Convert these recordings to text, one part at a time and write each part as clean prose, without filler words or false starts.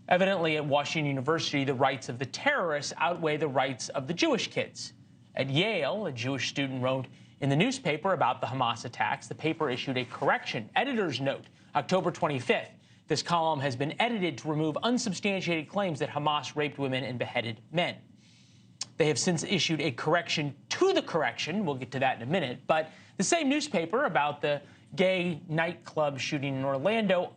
Evidently, at Washington University, the rights of the terrorists outweigh the rights of the Jewish kids. At Yale, a Jewish student wrote in the newspaper about the Hamas attacks. The paper issued a correction. Editor's note, October 25th. This column has been edited to remove unsubstantiated claims that Hamas raped women and beheaded men. They have since issued a correction to the correction. We'll get to that in a minute. But the same newspaper about the gay nightclub shooting in Orlando,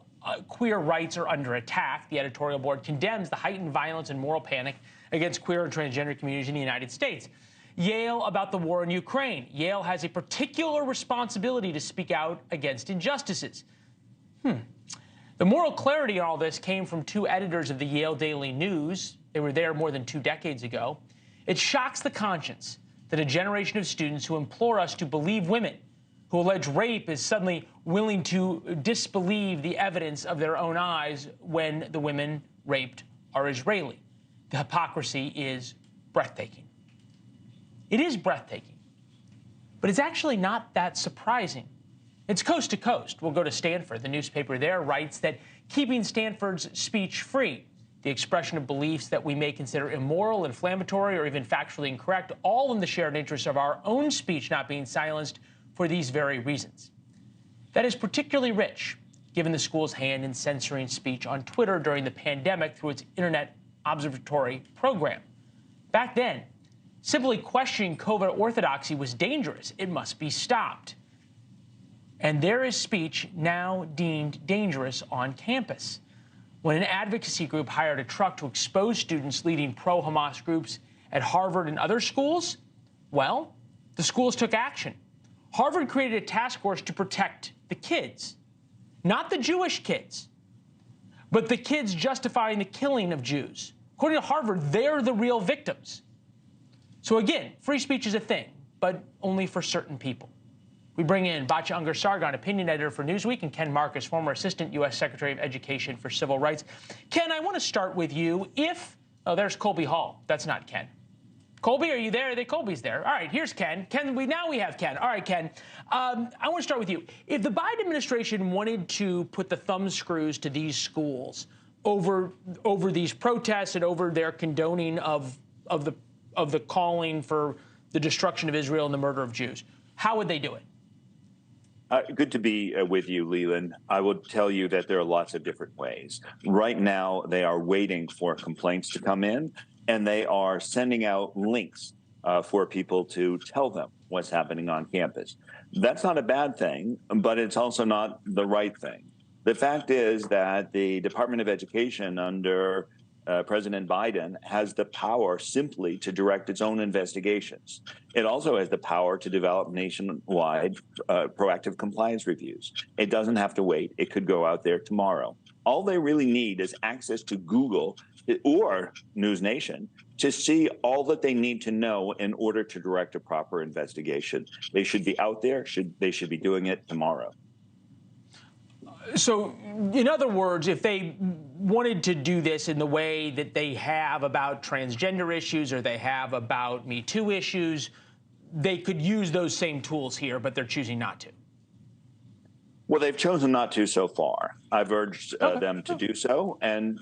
queer rights are under attack. The editorial board condemns the heightened violence and moral panic against queer and transgender communities in the United States. Yale about the war in Ukraine. Yale has a particular responsibility to speak out against injustices. The moral clarity in all this came from two editors of the Yale Daily News. They were there more than 2 decades ago. It shocks the conscience that a generation of students who implore us to believe women who allege rape is suddenly willing to disbelieve the evidence of their own eyes when the women raped are Israeli. The hypocrisy is breathtaking. It is breathtaking, but it's actually not that surprising. It's coast to coast. We'll go to Stanford. The newspaper there writes that keeping Stanford's speech free, the expression of beliefs that we may consider immoral, inflammatory, or even factually incorrect, all in the shared interest of our own speech not being silenced for these very reasons. That is particularly rich, given the school's hand in censoring speech on Twitter during the pandemic through its Internet Observatory program. Back then, simply questioning COVID orthodoxy was dangerous. It must be stopped. And there is speech now deemed dangerous on campus. When an advocacy group hired a truck to expose students leading pro-Hamas groups at Harvard and other schools, well, the schools took action. Harvard created a task force to protect the kids, not the Jewish kids, but the kids justifying the killing of Jews. According to Harvard, they're the real victims. So again, free speech is a thing, but only for certain people. We bring in Batya Ungar-Sargon, opinion editor for Newsweek, and Ken Marcus, former Assistant U.S. Secretary of Education for Civil Rights. Ken, I want to start with you. Oh, there's Colby Hall. That's not Ken. Colby, are you there? Colby's there. All right, here's Ken. Now we have Ken. All right, Ken. I want to start with you. If the Biden administration wanted to put the thumb screws to these schools over these protests and over their condoning of the calling for the destruction of Israel and the murder of Jews, how would they do it? Good to be with you, Leland. I will tell you that there are lots of different ways. Right now, they are waiting for complaints to come in, and they are sending out links for people to tell them what's happening on campus. That's not a bad thing, but it's also not the right thing. The fact is that the Department of Education under President Biden has the power simply to direct its own investigations. It also has the power to develop nationwide proactive compliance reviews. It doesn't have to wait. It could go out there tomorrow. All they really need is access to Google or News Nation to see all that they need to know in order to direct a proper investigation. They should be out there. They should be doing it tomorrow. So, in other words, if they wanted to do this in the way that they have about transgender issues or they have about Me Too issues, they could use those same tools here, but they're choosing not to. Well, they've chosen not to so far. I've urged them to do so, and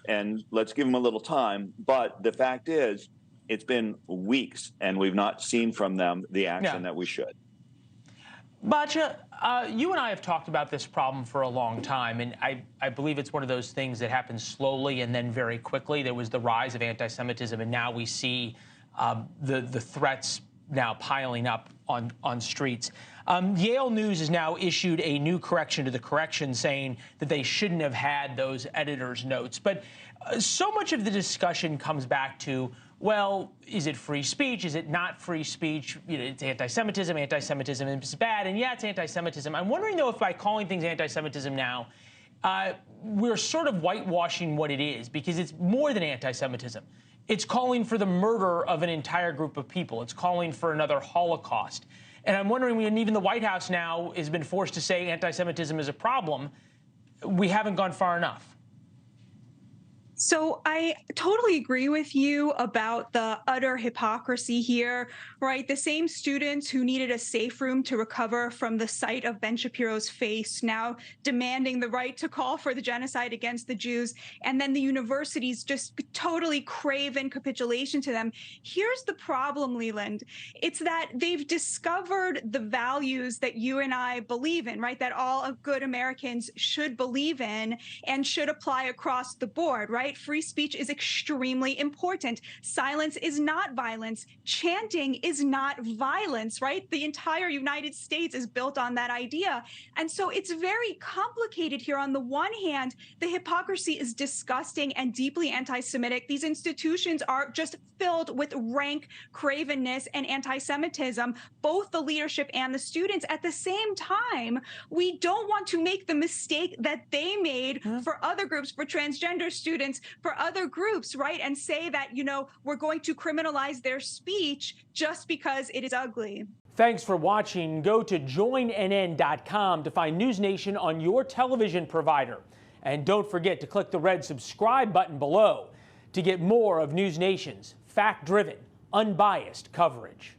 let's give them a little time. But the fact is, it's been weeks, and we've not seen from them the action that we should. Batya, you and I have talked about this problem for a long time, and I believe it's one of those things that happens slowly and then very quickly. There was the rise of anti-Semitism, and now we see the threats now piling up on streets. Yale News has now issued a new correction to the correction saying that they shouldn't have had those editors' notes. But so much of the discussion comes back to, well, is it free speech? Is it not free speech? You know, it's anti-Semitism. Anti-Semitism is bad. And yeah, it's anti-Semitism. I'm wondering, though, if by calling things anti-Semitism now, we're sort of whitewashing what it is, because it's more than anti-Semitism. It's calling for the murder of an entire group of people. It's calling for another Holocaust. And I'm wondering, when even the White House now has been forced to say anti-Semitism is a problem, we haven't gone far enough. So I totally agree with you about the utter hypocrisy here, right? The same students who needed a safe room to recover from the sight of Ben Shapiro's face now demanding the right to call for the genocide against the Jews, and then the universities just totally craven capitulation to them. Here's the problem, Leland. It's that they've discovered the values that you and I believe in, right? That all good Americans should believe in and should apply across the board, right? Free speech is extremely important. Silence is not violence. Chanting is not violence, right? The entire United States is built on that idea. And so it's very complicated here. On the one hand, the hypocrisy is disgusting and deeply anti-Semitic. These institutions are just filled with rank cravenness and anti-Semitism, both the leadership and the students. At the same time, we don't want to make the mistake that they made for other groups, for transgender students, for other groups, right? And say that, we're going to criminalize their speech just because it is ugly. Thanks for watching. Go to joinnn.com to find News Nation on your television provider. And don't forget to click the red subscribe button below to get more of News Nation's fact-driven, unbiased coverage.